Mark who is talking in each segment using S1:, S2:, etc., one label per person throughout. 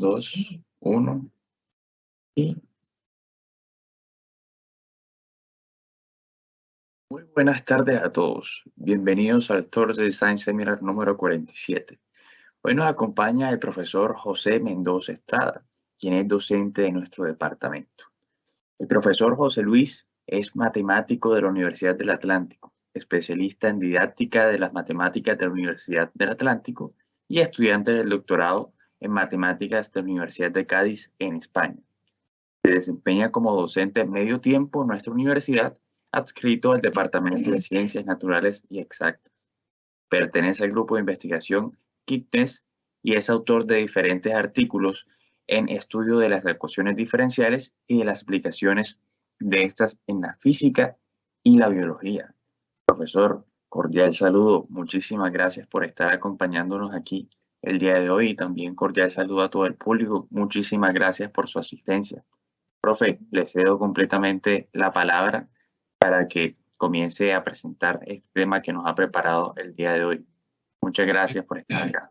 S1: 2, 1 y muy buenas tardes a todos. Bienvenidos al Thursday Design Seminar número 47. Hoy nos acompaña el profesor José Mendoza Estrada, quien es docente de nuestro departamento. El profesor José Luis es matemático de la Universidad del Atlántico, especialista en didáctica de las matemáticas de la Universidad del Atlántico y estudiante del doctorado en matemáticas de la Universidad de Cádiz en España. Se desempeña como docente medio tiempo en nuestra universidad, adscrito al Departamento de Ciencias Naturales y Exactas. Pertenece al grupo de investigación KIPNES y es autor de diferentes artículos en estudio de las ecuaciones diferenciales y de las aplicaciones de estas en la física y la biología. Profesor, cordial saludo. Muchísimas gracias por estar acompañándonos aquí el día de hoy y también cordial saludo a todo el público. Muchísimas gracias por su asistencia. Profe, le cedo completamente la palabra para que comience a presentar este tema que nos ha preparado el día de hoy. Muchas gracias por estar acá.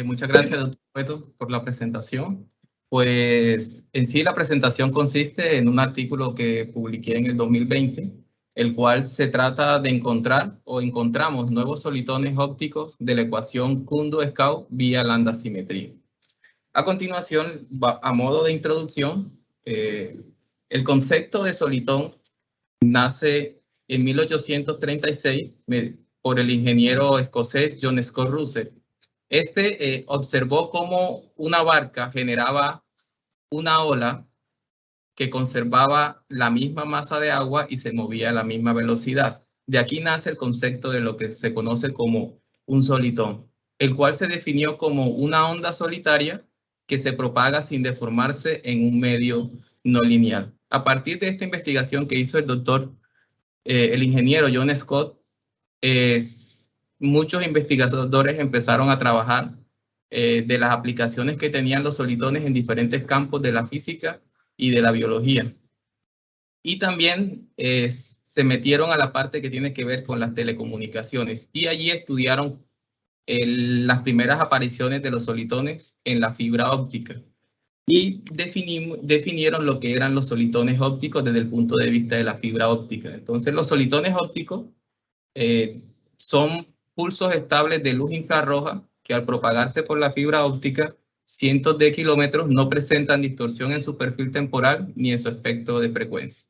S2: Muchas gracias, doctor Cueto, por la presentación. Pues en sí la presentación consiste en un artículo que publiqué en el 2020, el cual se trata de encontrar o encontramos nuevos solitones ópticos de la ecuación Kondo-Scout vía lambda simetría. A continuación, a modo de introducción, el concepto de solitón nace en 1836 por el ingeniero escocés John Scott Russell. Este observó cómo una barca generaba una ola que conservaba la misma masa de agua y se movía a la misma velocidad. De aquí nace el concepto de lo que se conoce como un solitón, el cual se definió como una onda solitaria que se propaga sin deformarse en un medio no lineal. A partir de esta investigación que hizo el ingeniero John Scott, muchos investigadores empezaron a trabajar de las aplicaciones que tenían los solitones en diferentes campos de la física y de la biología. Y también se metieron a la parte que tiene que ver con las telecomunicaciones y allí estudiaron las primeras apariciones de los solitones en la fibra óptica y definieron lo que eran los solitones ópticos desde el punto de vista de la fibra óptica. Entonces los solitones ópticos son pulsos estables de luz infrarroja que al propagarse por la fibra óptica cientos de kilómetros no presentan distorsión en su perfil temporal ni en su espectro de frecuencia.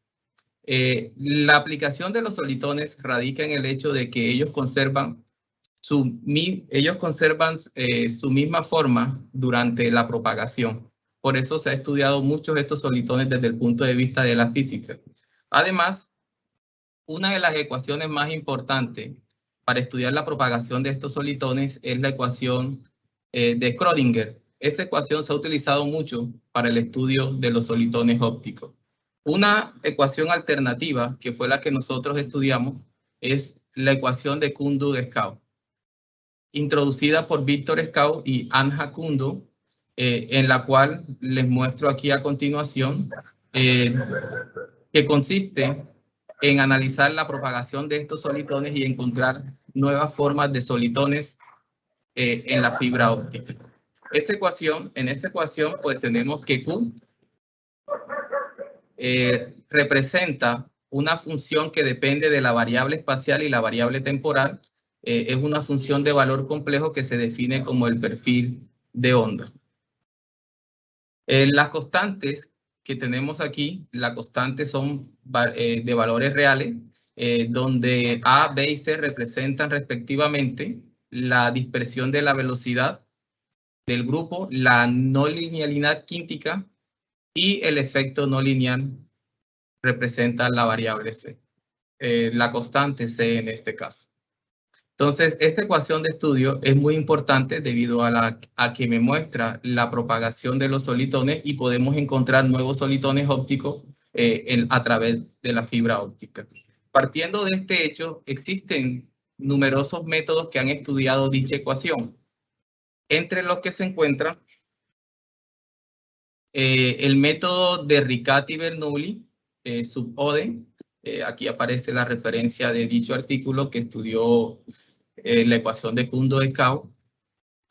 S2: La aplicación de los solitones radica en el hecho de que ellos conservan su misma forma durante la propagación. Por eso se ha estudiado muchos estos solitones desde el punto de vista de la física. Además, una de las ecuaciones más importantes para estudiar la propagación de estos solitones es la ecuación de Schrödinger. Esta ecuación se ha utilizado mucho para el estudio de los solitones ópticos. Una ecuación alternativa, que fue la que nosotros estudiamos, es la ecuación de Kondo-Scout, introducida por Victor Scout y Anja Kondo, en la cual les muestro aquí a continuación, que consiste en analizar la propagación de estos solitones y encontrar nuevas formas de solitones en la fibra óptica. En esta ecuación, pues tenemos que Q representa una función que depende de la variable espacial y la variable temporal. Es una función de valor complejo que se define como el perfil de onda. Las constantes que tenemos aquí, las constantes son de valores reales, donde A, B y C representan respectivamente la dispersión de la velocidad del grupo, la no linealidad quíntica y el efecto no lineal representa la variable C, la constante C en este caso. Entonces, esta ecuación de estudio es muy importante debido a que me muestra la propagación de los solitones y podemos encontrar nuevos solitones ópticos a través de la fibra óptica. Partiendo de este hecho, existen numerosos métodos que han estudiado dicha ecuación, entre los que se encuentra el método de Riccati-Bernoulli, sub-Oden. Aquí aparece la referencia de dicho artículo que estudió la ecuación de Kondo-Scout.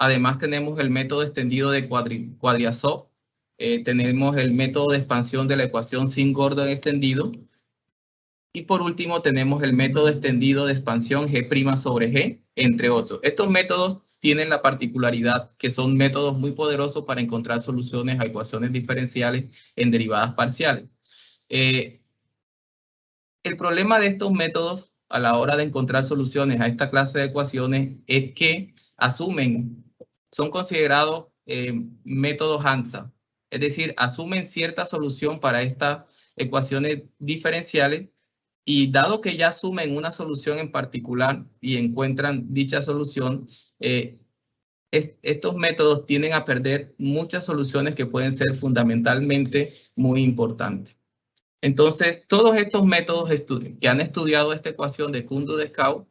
S2: Además tenemos el método extendido de Quadrasov. Tenemos el método de expansión de la ecuación sin Gordon extendido. Y por último tenemos el método extendido de expansión G' sobre G, entre otros. Estos métodos tienen la particularidad que son métodos muy poderosos para encontrar soluciones a ecuaciones diferenciales en derivadas parciales. El problema de estos métodos a la hora de encontrar soluciones a esta clase de ecuaciones es que son considerados métodos ANSA, es decir, asumen cierta solución para estas ecuaciones diferenciales y dado que ya asumen una solución en particular y encuentran dicha solución, estos métodos tienden a perder muchas soluciones que pueden ser fundamentalmente muy importantes. Entonces, todos estos métodos que han estudiado esta ecuación de Koundou-Descaut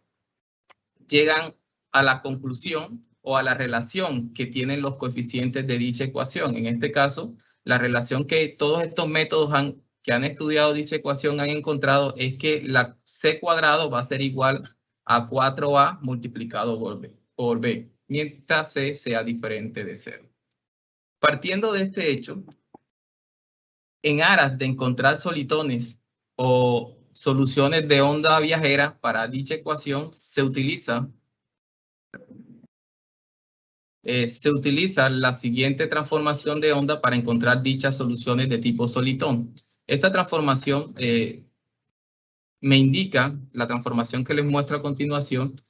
S2: llegan a la conclusión o a la relación que tienen los coeficientes de dicha ecuación. En este caso, la relación que todos estos métodos que han estudiado dicha ecuación han encontrado es que la c cuadrado va a ser igual a 4a multiplicado por b, mientras c sea diferente de 0. Partiendo de este hecho, en aras de encontrar solitones o soluciones de onda viajera para dicha ecuación, se utiliza la siguiente transformación de onda para encontrar dichas soluciones de tipo solitón. Esta transformación me indica, la transformación que les muestro a continuación,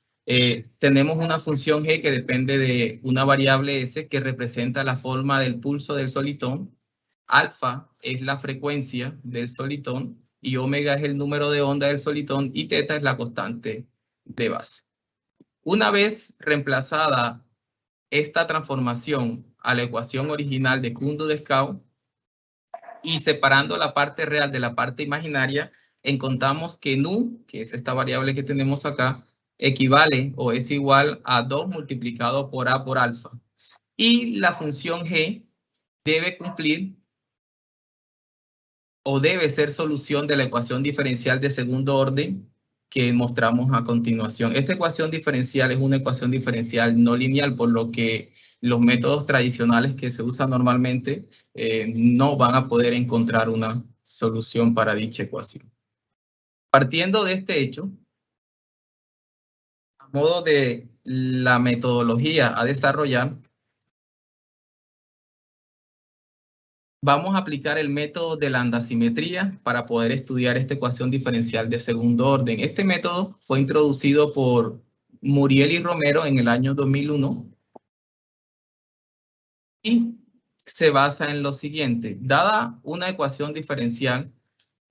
S2: tenemos una función g que depende de una variable s que representa la forma del pulso del solitón. Alfa es la frecuencia del solitón y omega es el número de onda del solitón y teta es la constante de base. Una vez reemplazada esta transformación a la ecuación original de Koundou-Descaut y separando la parte real de la parte imaginaria, encontramos que nu, que es esta variable que tenemos acá, equivale o es igual a 2 multiplicado por a por alfa. Y la función g debe cumplir o debe ser solución de la ecuación diferencial de segundo orden que mostramos a continuación. Esta ecuación diferencial es una ecuación diferencial no lineal, por lo que los métodos tradicionales que se usan normalmente no van a poder encontrar una solución para dicha ecuación. Partiendo de este hecho, a modo de la metodología a desarrollar, vamos a aplicar el método de la andasimetría para poder estudiar esta ecuación diferencial de segundo orden. Este método fue introducido por Muriel y Romero en el año 2001 y se basa en lo siguiente. Dada una ecuación diferencial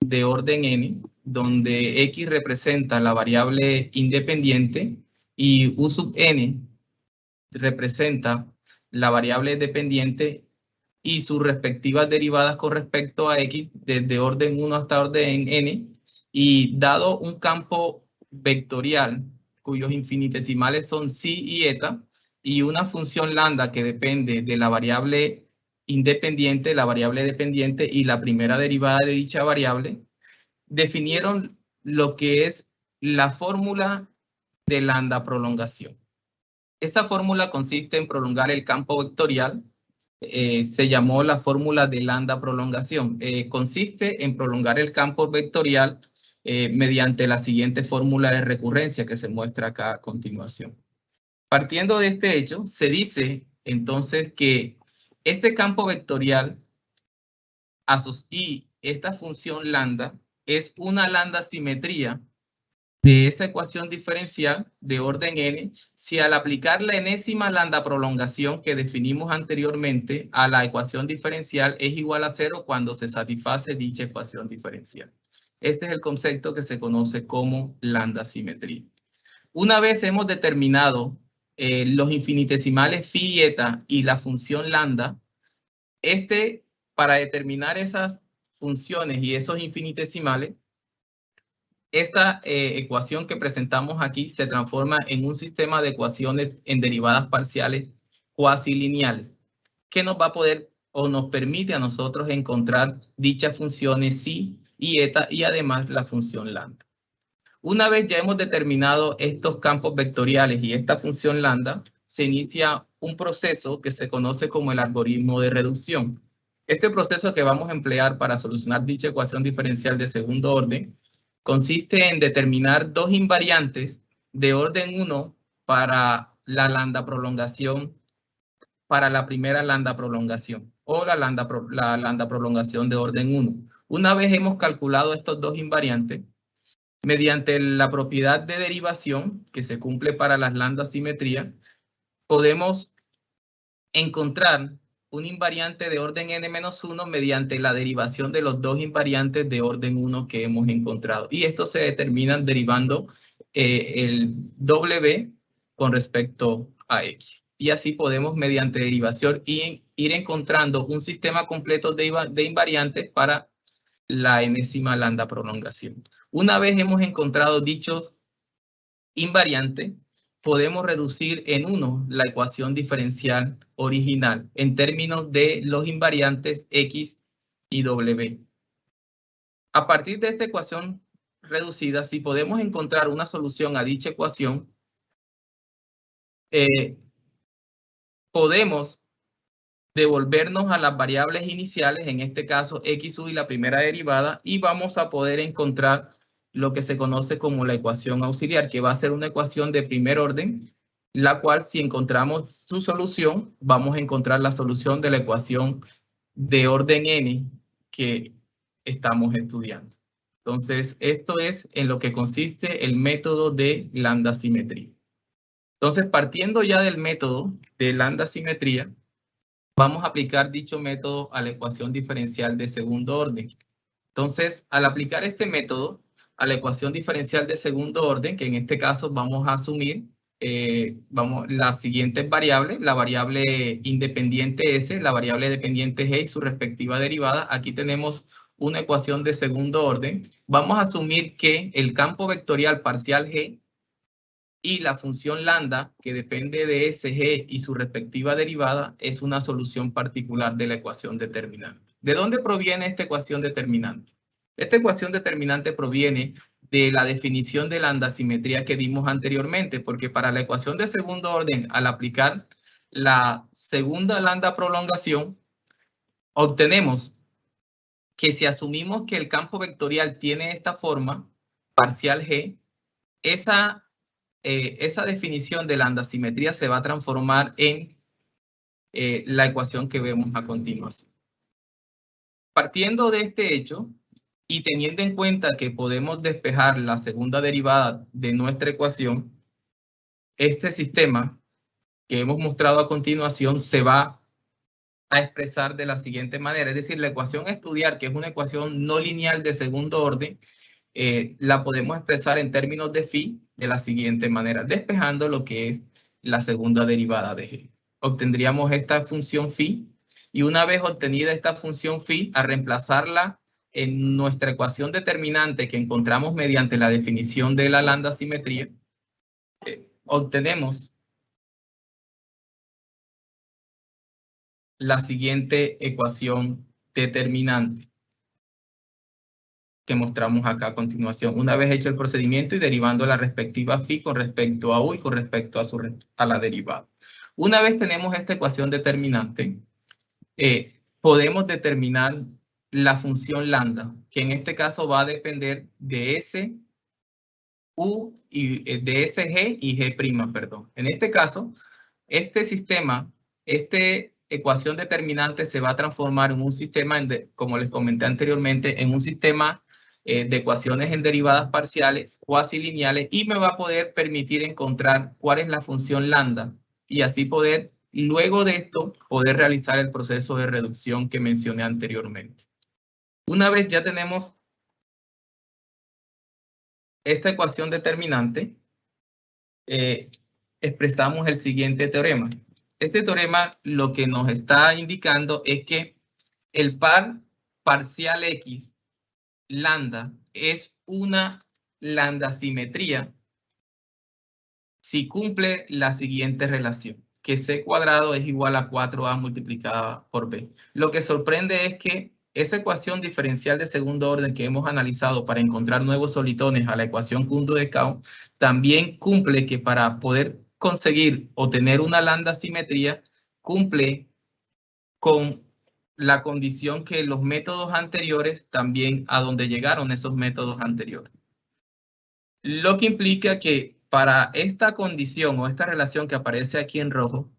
S2: de orden n, donde x representa la variable independiente y u sub n representa la variable dependiente y sus respectivas derivadas con respecto a x desde orden 1 hasta orden n, y dado un campo vectorial cuyos infinitesimales son psi y eta, y una función lambda que depende de la variable independiente, la variable dependiente y la primera derivada de dicha variable, definieron lo que es la fórmula de lambda prolongación. Esa fórmula consiste en prolongar el campo vectorial. Se llamó la fórmula de lambda prolongación. Consiste en prolongar el campo vectorial mediante la siguiente fórmula de recurrencia que se muestra acá a continuación. Partiendo de este hecho, se dice entonces que este campo vectorial y esta función lambda es una lambda simetría de esa ecuación diferencial de orden n si al aplicar la enésima lambda prolongación que definimos anteriormente a la ecuación diferencial es igual a 0 cuando se satisface dicha ecuación diferencial. Este es el concepto que se conoce como lambda simetría. Una vez hemos determinado los infinitesimales phi y eta y la función lambda, para determinar esas funciones y esos infinitesimales, esta ecuación que presentamos aquí se transforma en un sistema de ecuaciones en derivadas parciales cuasi lineales, que nos va a poder o nos permite a nosotros encontrar dichas funciones psi y eta y además la función lambda. Una vez ya hemos determinado estos campos vectoriales y esta función lambda, se inicia un proceso que se conoce como el algoritmo de reducción. Este proceso que vamos a emplear para solucionar dicha ecuación diferencial de segundo orden consiste en determinar dos invariantes de orden 1 para la lambda prolongación, para la primera lambda prolongación o la lambda prolongación de orden 1. Una vez hemos calculado estos dos invariantes, mediante la propiedad de derivación que se cumple para las lambda simetría, podemos encontrar un invariante de orden n-1 mediante la derivación de los dos invariantes de orden 1 que hemos encontrado. Y estos se determinan derivando el w con respecto a x. Y así podemos, mediante derivación, ir encontrando un sistema completo de invariantes para la enésima lambda prolongación. Una vez hemos encontrado dichos invariantes, podemos reducir en 1 la ecuación diferencial original en términos de los invariantes x y w. A partir de esta ecuación reducida, si podemos encontrar una solución a dicha ecuación, podemos devolvernos a las variables iniciales, en este caso xu y la primera derivada, y vamos a poder encontrar lo que se conoce como la ecuación auxiliar, que va a ser una ecuación de primer orden, la cual, si encontramos su solución, vamos a encontrar la solución de la ecuación de orden n que estamos estudiando. Entonces, esto es en lo que consiste el método de lambda simetría. Entonces, partiendo ya del método de lambda simetría, vamos a aplicar dicho método a la ecuación diferencial de segundo orden. Entonces, al aplicar este método a la ecuación diferencial de segundo orden, que en este caso vamos a asumir las siguientes variables, la variable independiente S, la variable dependiente G y su respectiva derivada. Aquí tenemos una ecuación de segundo orden. Vamos a asumir que el campo vectorial parcial G y la función lambda, que depende de SG y su respectiva derivada, es una solución particular de la ecuación determinante. ¿De dónde proviene esta ecuación determinante? Esta ecuación determinante proviene de la definición de lambda simetría que dimos anteriormente, porque para la ecuación de segundo orden, al aplicar la segunda lambda prolongación, obtenemos que si asumimos que el campo vectorial tiene esta forma, parcial G, esa definición de lambda simetría se va a transformar en la ecuación que vemos a continuación. Partiendo de este hecho y teniendo en cuenta que podemos despejar la segunda derivada de nuestra ecuación, este sistema que hemos mostrado a continuación se va a expresar de la siguiente manera. Es decir, la ecuación a estudiar, que es una ecuación no lineal de segundo orden, la podemos expresar en términos de phi de la siguiente manera, despejando lo que es la segunda derivada de g. Obtendríamos esta función phi, y una vez obtenida esta función phi, a reemplazarla en nuestra ecuación determinante que encontramos mediante la definición de la lambda simetría, obtenemos la siguiente ecuación determinante que mostramos acá a continuación, una vez hecho el procedimiento y derivando la respectiva phi con respecto a u y con respecto a la derivada. Una vez tenemos esta ecuación determinante, podemos determinar la función lambda, que en este caso va a depender de S, U, y de SG y G', perdón. En este caso, este sistema, esta ecuación determinante se va a transformar en un sistema, como les comenté anteriormente, en un sistema de ecuaciones en derivadas parciales, cuasi lineales, y me va a poder permitir encontrar cuál es la función lambda, y así poder, luego de esto, poder realizar el proceso de reducción que mencioné anteriormente. Una vez ya tenemos esta ecuación determinante, expresamos el siguiente teorema. Este teorema lo que nos está indicando es que el par parcial X lambda es una lambda simetría si cumple la siguiente relación, que C cuadrado es igual a 4A multiplicada por B. Lo que sorprende es que esa ecuación diferencial de segundo orden que hemos analizado para encontrar nuevos solitones a la ecuación Kondo de Kao también cumple que para poder conseguir o tener una lambda simetría, cumple con la condición que los métodos anteriores también a donde llegaron esos métodos anteriores. Lo que implica que para esta condición o esta relación que aparece aquí en rojo,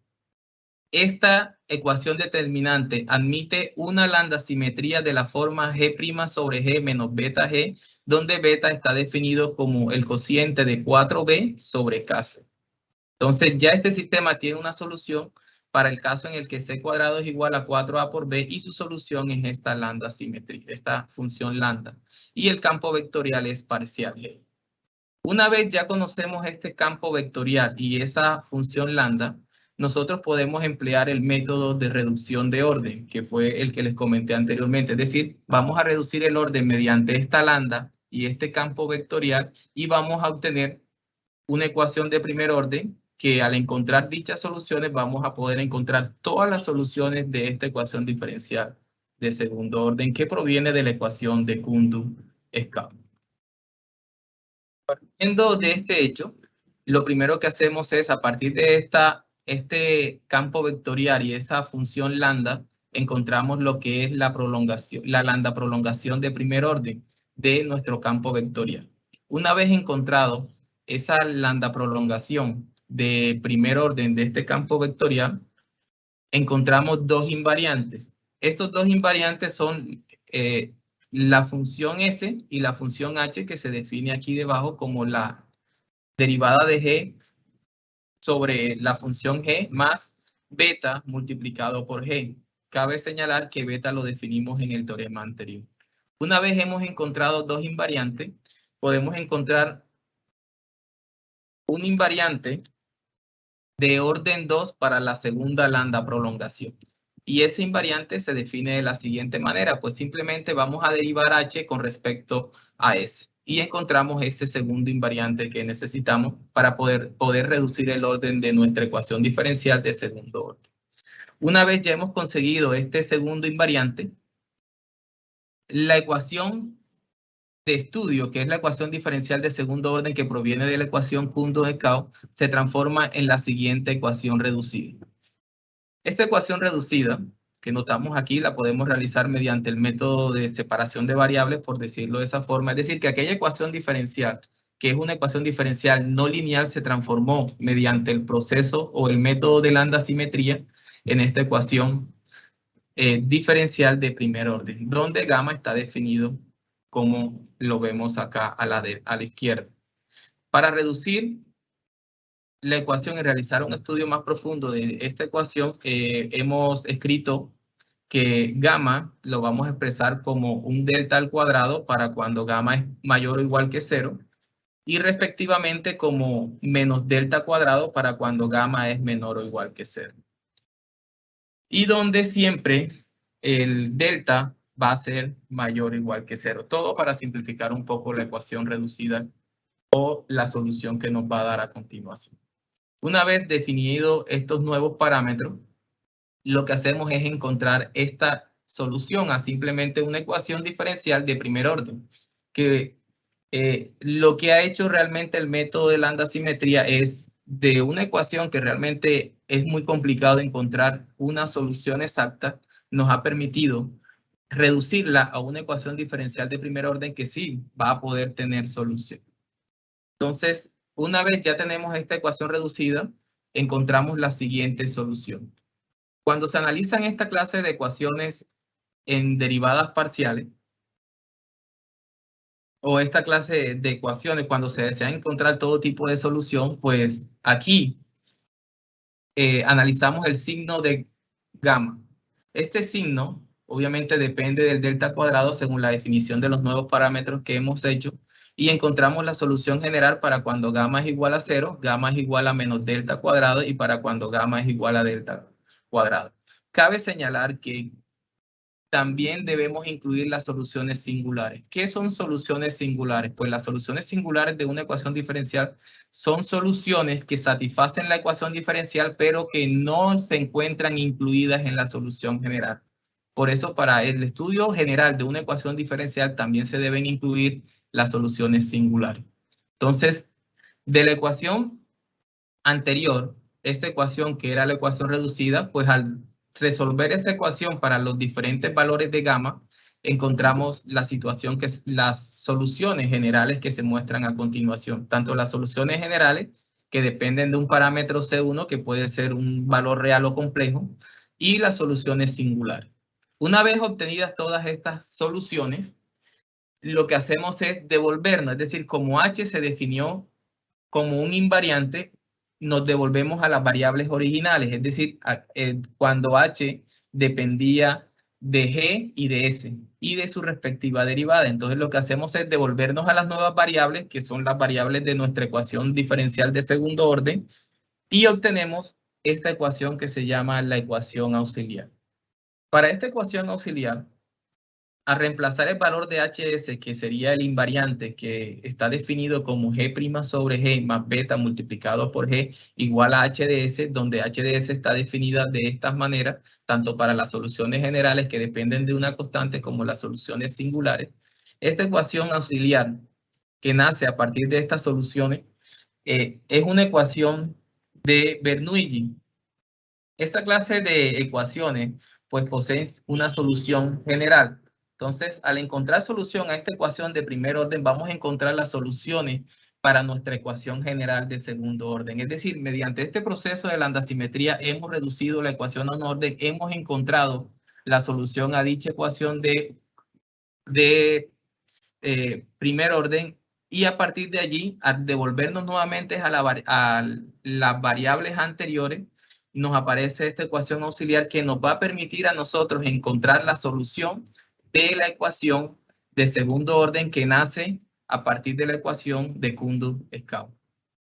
S2: esta ecuación determinante admite una lambda simetría de la forma G' sobre G menos beta G, donde beta está definido como el cociente de 4b sobre Kc. Entonces ya este sistema tiene una solución para el caso en el que c cuadrado es igual a 4a por b y su solución es esta lambda simetría, esta función lambda. Y el campo vectorial es parcial G. Una vez ya conocemos este campo vectorial y esa función lambda, nosotros podemos emplear el método de reducción de orden, que fue el que les comenté anteriormente. Es decir, vamos a reducir el orden mediante esta lambda y este campo vectorial y vamos a obtener una ecuación de primer orden que al encontrar dichas soluciones vamos a poder encontrar todas las soluciones de esta ecuación diferencial de segundo orden que proviene de la ecuación de Koundou-Scaub. Partiendo de este hecho, lo primero que hacemos es, a partir de este campo vectorial y esa función lambda, encontramos lo que es la prolongación, la lambda prolongación de primer orden de nuestro campo vectorial. Una vez encontrado esa lambda prolongación de primer orden de este campo vectorial, encontramos dos invariantes. Estos dos invariantes son la función S y la función H, que se define aquí debajo como la derivada de G sobre la función G más beta multiplicado por G. Cabe señalar que beta lo definimos en el teorema anterior. Una vez hemos encontrado dos invariantes, podemos encontrar un invariante de orden 2 para la segunda lambda prolongación. Y ese invariante se define de la siguiente manera, pues simplemente vamos a derivar H con respecto a S. Y encontramos ese segundo invariante que necesitamos para poder reducir el orden de nuestra ecuación diferencial de segundo orden. Una vez ya hemos conseguido este segundo invariante, la ecuación de estudio, que es la ecuación diferencial de segundo orden que proviene de la ecuación Koundou-Scaub, se transforma en la siguiente ecuación reducida. Esta ecuación reducida que notamos aquí la podemos realizar mediante el método de separación de variables, por decirlo de esa forma. Es decir, que aquella ecuación diferencial, que es una ecuación diferencial no lineal, se transformó mediante el proceso o el método de lambda simetría en esta ecuación diferencial de primer orden, donde gamma está definido como lo vemos acá a la izquierda. Para reducir la ecuación y realizar un estudio más profundo de esta ecuación, hemos escrito que gamma lo vamos a expresar como un delta al cuadrado para cuando gamma es mayor o igual que 0 y respectivamente como menos delta cuadrado para cuando gamma es menor o igual que 0. Y donde siempre el delta va a ser mayor o igual que 0. Todo para simplificar un poco la ecuación reducida o la solución que nos va a dar a continuación. Una vez definidos estos nuevos parámetros, lo que hacemos es encontrar esta solución a simplemente una ecuación diferencial de primer orden, que lo que ha hecho realmente el método de lambda simetría es de una ecuación que realmente es muy complicado de encontrar una solución exacta, nos ha permitido reducirla a una ecuación diferencial de primer orden que sí va a poder tener solución. Entonces, una vez ya tenemos esta ecuación reducida, encontramos la siguiente solución. Cuando se analizan esta clase de ecuaciones en derivadas parciales, o esta clase de ecuaciones cuando se desea encontrar todo tipo de solución, pues aquí analizamos el signo de gamma. Este signo obviamente depende del delta cuadrado según la definición de los nuevos parámetros que hemos hecho y encontramos la solución general para cuando gamma es igual a 0, gamma es igual a menos delta cuadrado y para cuando gamma es igual a delta cuadrado. Cabe señalar que también debemos incluir las soluciones singulares. ¿Qué son soluciones singulares? Pues las soluciones singulares de una ecuación diferencial son soluciones que satisfacen la ecuación diferencial, pero que no se encuentran incluidas en la solución general. Por eso, para el estudio general de una ecuación diferencial también se deben incluir las soluciones singulares. Entonces, de la ecuación anterior, esta ecuación que era la ecuación reducida, pues al resolver esa ecuación para los diferentes valores de gamma, encontramos la situación que es las soluciones generales que se muestran a continuación. Tanto las soluciones generales, que dependen de un parámetro C1, que puede ser un valor real o complejo, y las soluciones singulares. Una vez obtenidas todas estas soluciones, lo que hacemos es devolvernos, es decir, como h se definió como un invariante, nos devolvemos a las variables originales, es decir, cuando h dependía de g y de s y de su respectiva derivada. Entonces lo que hacemos es devolvernos a las nuevas variables, que son las variables de nuestra ecuación diferencial de segundo orden, y obtenemos esta ecuación que se llama la ecuación auxiliar. Para esta ecuación auxiliar, a reemplazar el valor de hs, que sería el invariante que está definido como g' sobre g más beta multiplicado por g igual a h de s, donde h de s está definida de estas maneras, tanto para las soluciones generales que dependen de una constante como las soluciones singulares. Esta ecuación auxiliar que nace a partir de estas soluciones es una ecuación de Bernoulli. Esta clase de ecuaciones pues poseen una solución general. Entonces, al encontrar solución a esta ecuación de primer orden, vamos a encontrar las soluciones para nuestra ecuación general de segundo orden. Es decir, mediante este proceso de landasimetría hemos reducido la ecuación a un orden, hemos encontrado la solución a dicha ecuación de primer orden, y a partir de allí, al devolvernos nuevamente a las variables anteriores, nos aparece esta ecuación auxiliar que nos va a permitir a nosotros encontrar la solución de la ecuación de segundo orden que nace a partir de la ecuación de Koundou-Scout.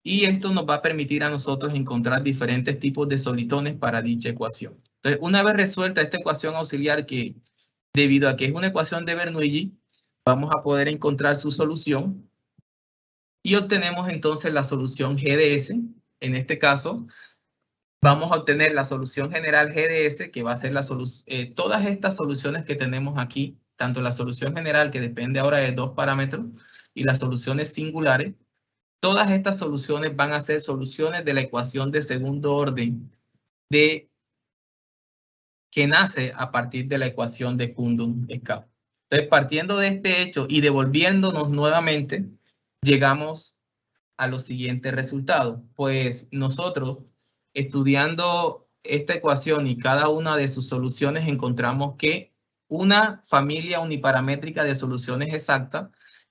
S2: Y esto nos va a permitir a nosotros encontrar diferentes tipos de solitones para dicha ecuación. Entonces, una vez resuelta esta ecuación auxiliar, que debido a que es una ecuación de Bernoulli, vamos a poder encontrar su solución y obtenemos entonces la solución G de S. En este caso, vamos a obtener la solución general G de S, que va a ser la solución, todas estas soluciones que tenemos aquí, tanto la solución general, que depende ahora de dos parámetros, y las soluciones singulares, todas estas soluciones van a ser soluciones de la ecuación de segundo orden que nace a partir de la ecuación de Koundou-Scout. Entonces, partiendo de este hecho y devolviéndonos nuevamente, llegamos a los siguientes resultados. Pues nosotros, estudiando esta ecuación y cada una de sus soluciones, encontramos que una familia uniparamétrica de soluciones exactas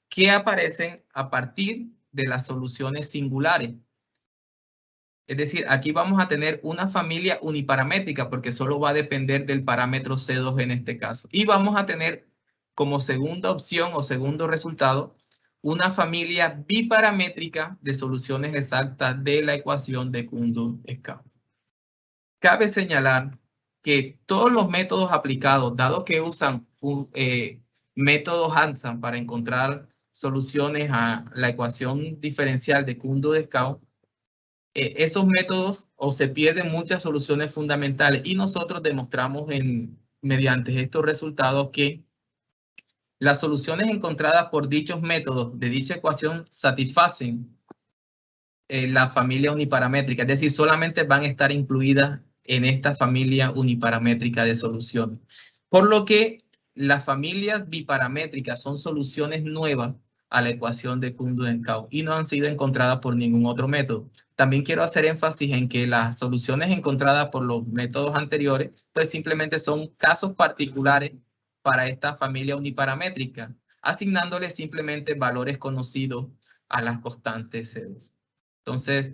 S2: que aparecen a partir de las soluciones singulares. Es decir, aquí vamos a tener una familia uniparamétrica porque solo va a depender del parámetro C2 en este caso. Y vamos a tener como segunda opción o segundo resultado una familia biparamétrica de soluciones exactas de la ecuación de Koundou-Scout. Cabe señalar que todos los métodos aplicados, dado que usan un método Hansen para encontrar soluciones a la ecuación diferencial de Koundou-Scout, esos métodos o se pierden muchas soluciones fundamentales, y nosotros demostramos mediante estos resultados que las soluciones encontradas por dichos métodos de dicha ecuación satisfacen la familia uniparamétrica, es decir, solamente van a estar incluidas en esta familia uniparamétrica de soluciones. Por lo que las familias biparamétricas son soluciones nuevas a la ecuación de Koundou-Scout y no han sido encontradas por ningún otro método. También quiero hacer énfasis en que las soluciones encontradas por los métodos anteriores pues simplemente son casos particulares para esta familia uniparamétrica, asignándole simplemente valores conocidos a las constantes C2. Entonces,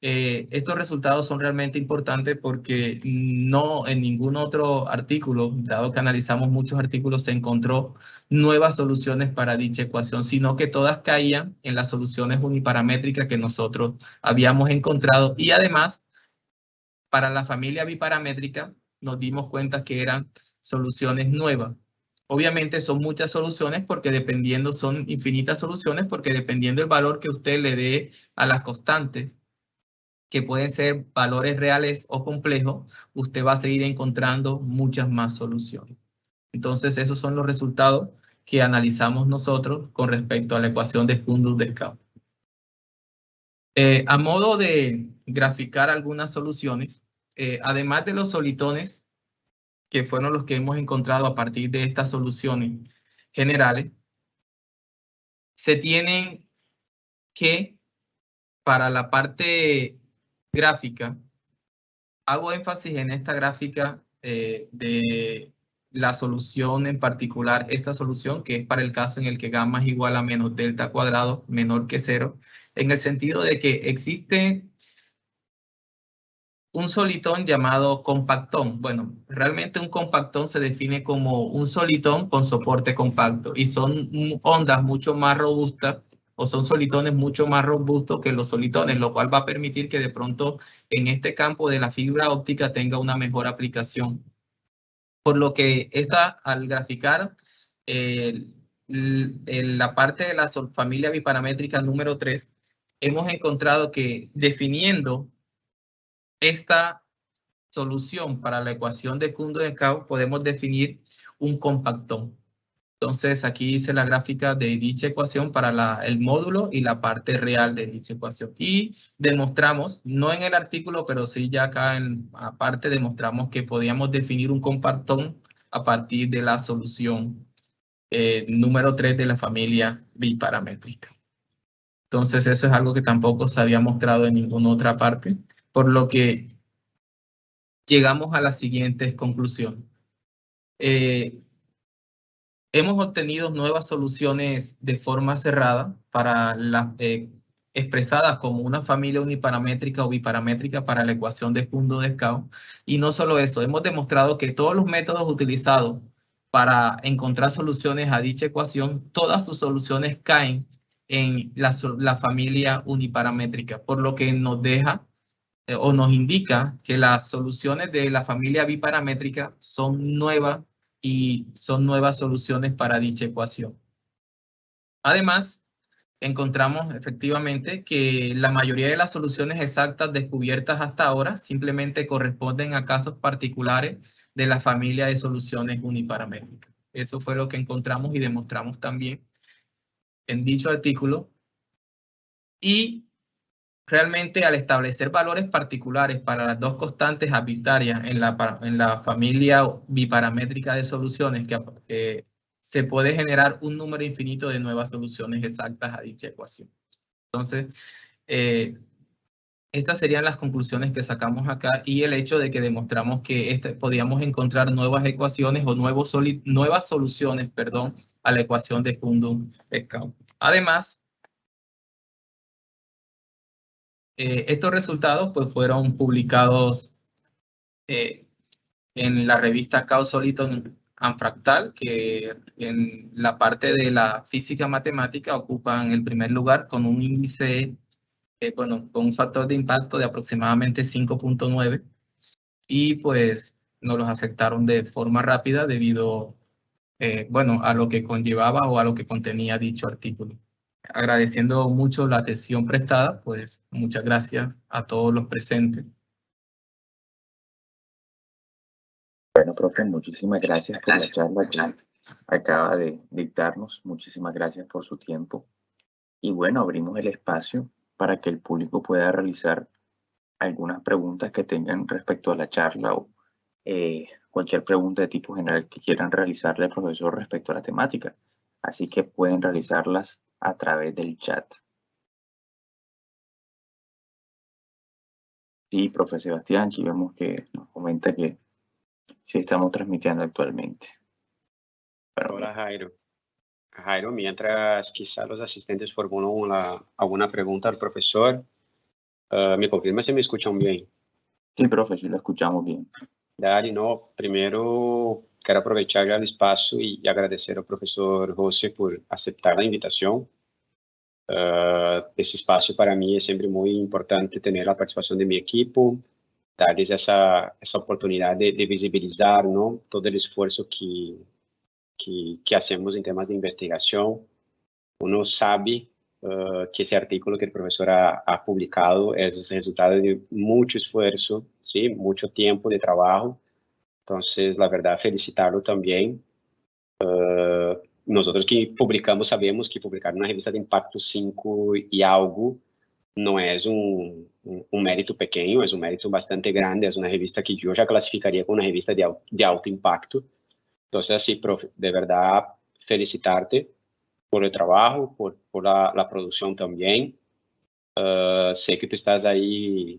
S2: estos resultados son realmente importantes porque no en ningún otro artículo, dado que analizamos muchos artículos, se encontró nuevas soluciones para dicha ecuación, sino que todas caían en las soluciones uniparamétricas que nosotros habíamos encontrado. Y además, para la familia biparamétrica, nos dimos cuenta que eran soluciones nuevas. Obviamente son muchas soluciones porque dependiendo, son infinitas soluciones porque dependiendo del valor que usted le dé a las constantes, que pueden ser valores reales o complejos, usted va a seguir encontrando muchas más soluciones. Entonces, esos son los resultados que analizamos nosotros con respecto a la ecuación de Koundou-Scout. A modo de graficar algunas soluciones, además de los solitones, que fueron los que hemos encontrado a partir de estas soluciones generales, se tienen que, para la parte gráfica, hago énfasis en esta gráfica de la solución en particular, esta solución que es para el caso en el que gamma es igual a menos delta cuadrado menor que 0, en el sentido de que existe un solitón llamado compactón. Bueno, realmente un compactón se define como un solitón con soporte compacto y son ondas mucho más robustas o son solitones mucho más robustos que los solitones, lo cual va a permitir que de pronto en este campo de la fibra óptica tenga una mejor aplicación. Por lo que al graficar la parte de la familia biparamétrica número 3, hemos encontrado que definiendo esta solución para la ecuación de Kondo-Dekao podemos definir un compactón. Entonces aquí hice la gráfica de dicha ecuación para el módulo y la parte real de dicha ecuación. Y demostramos, no en el artículo, pero sí ya acá aparte demostramos que podíamos definir un compactón a partir de la solución número 3 de la familia biparamétrica. Entonces eso es algo que tampoco se había mostrado en ninguna otra parte, por lo que llegamos a las siguientes conclusiones. Hemos obtenido nuevas soluciones de forma cerrada expresadas como una familia uniparamétrica o biparamétrica para la ecuación de Kondo-Dekao. Y no solo eso, hemos demostrado que todos los métodos utilizados para encontrar soluciones a dicha ecuación, todas sus soluciones caen en la familia uniparamétrica, por lo que nos deja o nos indica que las soluciones de la familia biparamétrica son nuevas y son nuevas soluciones para dicha ecuación. Además, encontramos efectivamente que la mayoría de las soluciones exactas descubiertas hasta ahora simplemente corresponden a casos particulares de la familia de soluciones uniparamétricas. Eso fue lo que encontramos y demostramos también en dicho artículo. Y realmente, al establecer valores particulares para las dos constantes arbitrarias en la familia biparamétrica de soluciones, se puede generar un número infinito de nuevas soluciones exactas a dicha ecuación. Entonces, estas serían las conclusiones que sacamos acá y el hecho de que demostramos que podíamos encontrar nuevas ecuaciones o nuevas soluciones, a la ecuación de Kondo-Dekao. Además, estos resultados pues, fueron publicados en la revista Chaos-Soliton and Fractal, que en la parte de la física matemática ocupan el primer lugar con un índice, con un factor de impacto de aproximadamente 5.9 y pues nos los aceptaron de forma rápida debido a lo que conllevaba o a lo que contenía dicho artículo. Agradeciendo mucho la atención prestada, pues muchas gracias a todos los presentes.
S1: Bueno, profe, muchísimas gracias por la charla que acaba de dictarnos. Muchísimas gracias por su tiempo. Y bueno, abrimos el espacio para que el público pueda realizar algunas preguntas que tengan respecto a la charla o cualquier pregunta de tipo general que quieran realizarle al profesor respecto a la temática. Así que pueden realizarlas a través del chat. Sí, profe Sebastián, aquí vemos que nos comenta que sí estamos transmitiendo actualmente.
S3: Hola, Jairo. Jairo, mientras quizá los asistentes formulan alguna pregunta al profesor, ¿me confirma si me escuchan bien?
S1: Sí, profe, sí lo escuchamos bien.
S3: Dale, no, primero quiero aprovechar el espacio y agradecer al profesor José por aceptar la invitación. Ese espacio para mí es siempre muy importante tener la participación de mi equipo, darles esa oportunidad de visibilizar, ¿no? Todo el esfuerzo que hacemos en temas de investigación. Uno sabe que ese artículo que el profesor ha publicado es el resultado de mucho esfuerzo, ¿sí? Mucho tiempo de trabajo. Entonces, la verdad, felicitarlo también. Nosotros que publicamos sabemos que publicar una revista de impacto 5 y algo no es un mérito pequeño, es un mérito bastante grande, es una revista que yo ya clasificaría como una revista de alto impacto. Entonces, sí, profe, de verdad, felicitarte por el trabajo, por la producción también. Sei que tu estás aí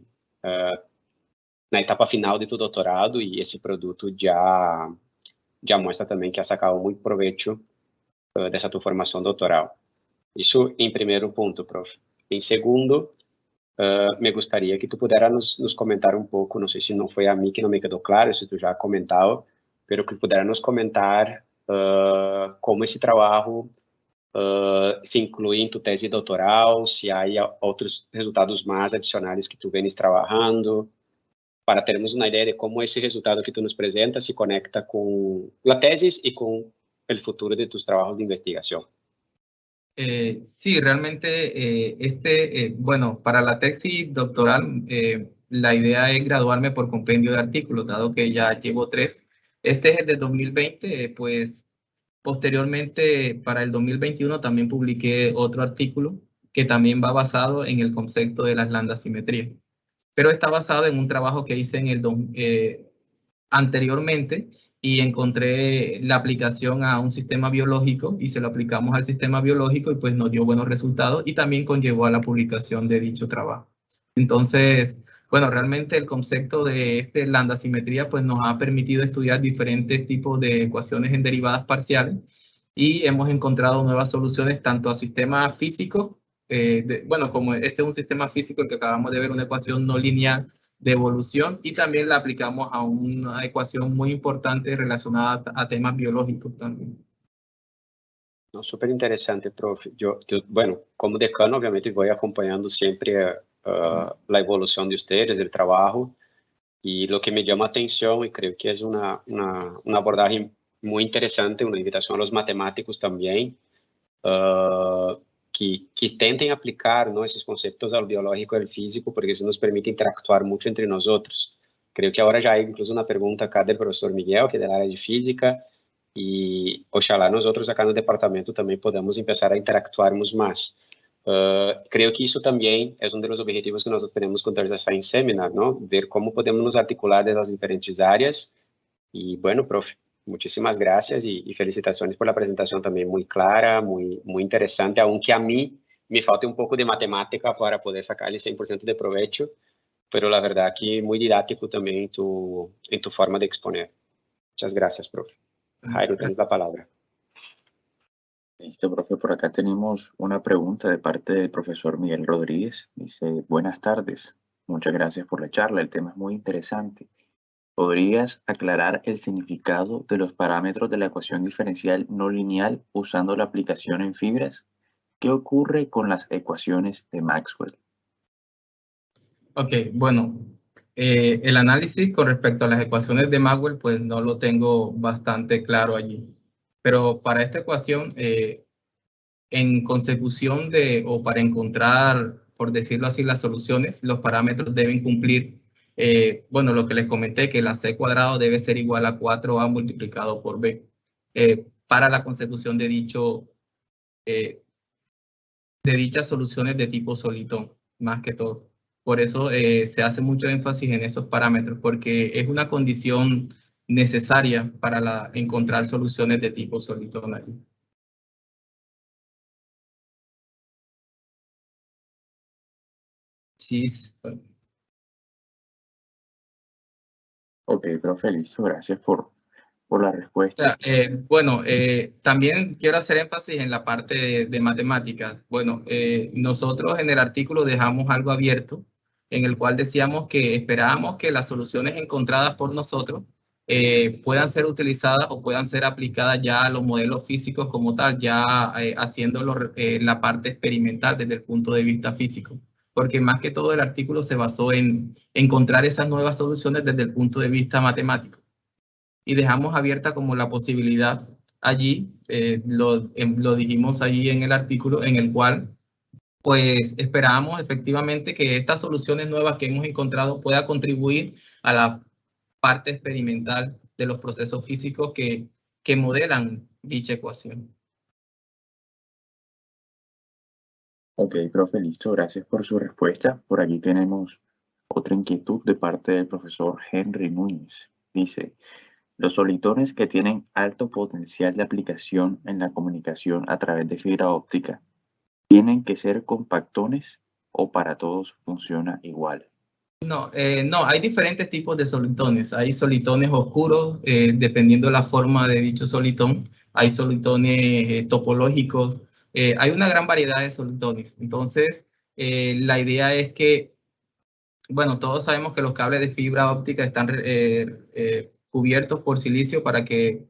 S3: na etapa final de tu doutorado e esse produto já mostra também que has sacado muito proveito dessa tua formação doutoral. Isso em primeiro ponto, prof. Em segundo, me gostaria que tu pudera nos comentar um pouco, não sei se não foi a mim que não me quedou claro, se tu já comentado, pero que pudera nos comentar como esse trabalho se inclui em tu tese doutoral, se há outros resultados mais adicionais que tu vens trabalhando, para termos uma ideia de como esse resultado que tu nos apresenta se conecta com a tese e com o futuro de tus trabalhos de investigação.
S2: Sí, realmente bueno, para la tesis doctoral, la idea es graduarme por compendio de artículos, dado que ya llevo 3. Este es el de 2020, pues posteriormente para el 2021 también publiqué otro artículo que también va basado en el concepto de las landasimetrías, pero está basado en un trabajo que hice en anteriormente y encontré la aplicación a un sistema biológico y se lo aplicamos al sistema biológico y pues nos dio buenos resultados y también conllevó a la publicación de dicho trabajo. Entonces, bueno, realmente el concepto de landasimetría pues nos ha permitido estudiar diferentes tipos de ecuaciones en derivadas parciales y hemos encontrado nuevas soluciones tanto a sistemas físicos, bueno, como este es un sistema físico el que acabamos de ver, una ecuación no lineal de evolución, y también la aplicamos a una ecuación muy importante relacionada a temas biológicos también.
S3: No, súper interesante, profe. Yo, bueno, como decano, obviamente voy acompanhando siempre la evolución de ustedes, el trabajo, y lo que me llama atención, y creo que es una abordaje muy interesante, una invitación a los matemáticos también, que tentem aplicar, ¿no?, esses conceitos ao biológico e ao físico, porque isso nos permite interactuar muito entre nós outros. Creio que agora já há incluso uma pergunta acá do professor Miguel, que é da área de física, e oxalá nós outros acá no departamento também podamos começar a interactuarmos mais. Creio que isso também é um dos objetivos que nós teremos com o Thursday Science Seminar, ¿no? Ver como podemos nos articular das diferentes áreas. E, bueno, profe, muchísimas gracias y felicitaciones por la presentación también muy clara, muy interesante, aunque a mí me falta un poco de matemática para poder sacarle 100% de provecho, pero la verdad que muy didáctico también en tu forma de exponer. Muchas gracias, profe. Jairo, tienes la palabra.
S1: Listo, profe. Por acá tenemos una pregunta de parte del profesor Miguel Rodríguez. Dice, buenas tardes. Muchas gracias por la charla. El tema es muy interesante. ¿Podrías aclarar el significado de los parámetros de la ecuación diferencial no lineal usando la aplicación en fibras? ¿Qué ocurre con las ecuaciones de Maxwell?
S2: Ok, bueno, el análisis con respecto a las ecuaciones de Maxwell, pues no lo tengo bastante claro allí. Pero para esta ecuación, en consecución o para encontrar, por decirlo así, las soluciones, los parámetros deben cumplir, bueno, lo que les comenté, que la c cuadrado debe ser igual a 4a multiplicado por b, para la consecución de dichas soluciones de tipo solitón, más que todo. Por eso se hace mucho énfasis en esos parámetros, porque es una condición necesaria para encontrar soluciones de tipo solitón allí. Sí.
S1: Ok, profe, listo. Gracias por la respuesta.
S2: Bueno, también quiero hacer énfasis en la parte de matemáticas. Bueno, nosotros en el artículo dejamos algo abierto en el cual decíamos que esperábamos que las soluciones encontradas por nosotros puedan ser utilizadas o puedan ser aplicadas ya a los modelos físicos como tal, ya haciendo la parte experimental desde el punto de vista físico. Porque más que todo el artículo se basó en encontrar esas nuevas soluciones desde el punto de vista matemático. Y dejamos abierta como la posibilidad allí, lo dijimos allí en el artículo, en el cual pues esperamos efectivamente que estas soluciones nuevas que hemos encontrado pueda contribuir a la parte experimental de los procesos físicos que modelan dicha ecuación.
S1: Ok, profe, listo. Gracias por su respuesta. Por aquí tenemos otra inquietud de parte del profesor Henry Núñez. Dice, los solitones que tienen alto potencial de aplicación en la comunicación a través de fibra óptica, ¿tienen que ser compactones o para todos funciona igual?
S2: No, no, hay diferentes tipos de solitones. Hay solitones oscuros, dependiendo de la forma de dicho solitón. Hay solitones topológicos. Hay una gran variedad de solitones. Entonces, la idea es que, bueno, todos sabemos que los cables de fibra óptica están cubiertos por silicio para que,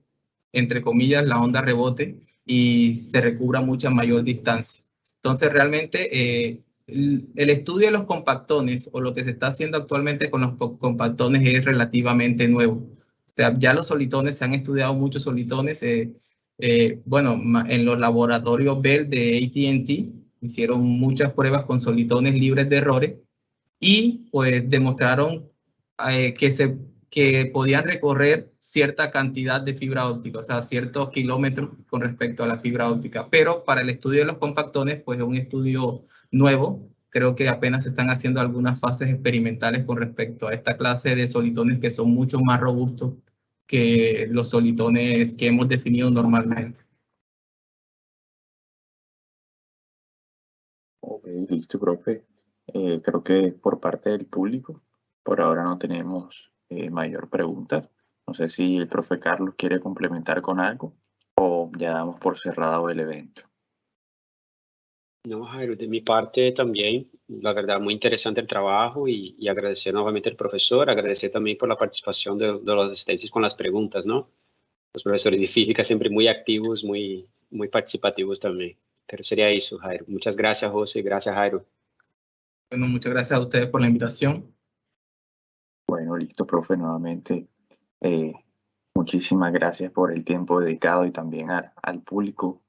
S2: entre comillas, la onda rebote y se recubra mucha mayor distancia. Entonces, realmente, el estudio de los compactones o lo que se está haciendo actualmente con los compactones es relativamente nuevo. O sea, ya los solitones, se han estudiado muchos solitones. Bueno, en los laboratorios Bell de AT&T hicieron muchas pruebas con solitones libres de errores y pues demostraron que podían recorrer cierta cantidad de fibra óptica, o sea, ciertos kilómetros con respecto a la fibra óptica. Pero para el estudio de los compactones, pues es un estudio nuevo. Creo que apenas se están haciendo algunas fases experimentales con respecto a esta clase de solitones que son mucho más robustos que los solitones que hemos definido normalmente.
S1: Ok, listo, profe. Creo que por parte del público, por ahora no tenemos mayor pregunta. No sé si el profe Carlos quiere complementar con algo o ya damos por cerrado el evento.
S3: No, Jairo, de mi parte también, la verdad, muy interesante el trabajo y agradecer nuevamente al profesor, agradecer también por la participación de los asistentes con las preguntas, ¿no? Los profesores de física siempre muy activos, muy participativos también. Pero sería eso, Jairo. Muchas gracias, José. Gracias, Jairo.
S2: Bueno, muchas gracias a ustedes por la invitación.
S1: Bueno, listo, profe, nuevamente. eh, Muchísimas gracias por el tiempo dedicado y también al público.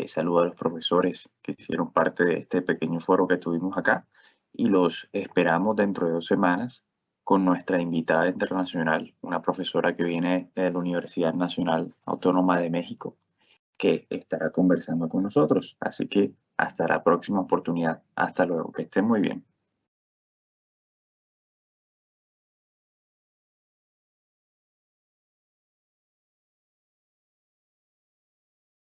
S1: Saludo a los profesores que hicieron parte de este pequeño foro que tuvimos acá y los esperamos dentro de 2 semanas con nuestra invitada internacional, una profesora que viene de la Universidad Nacional Autónoma de México, que estará conversando con nosotros. Así que hasta la próxima oportunidad. Hasta luego, que estén muy bien.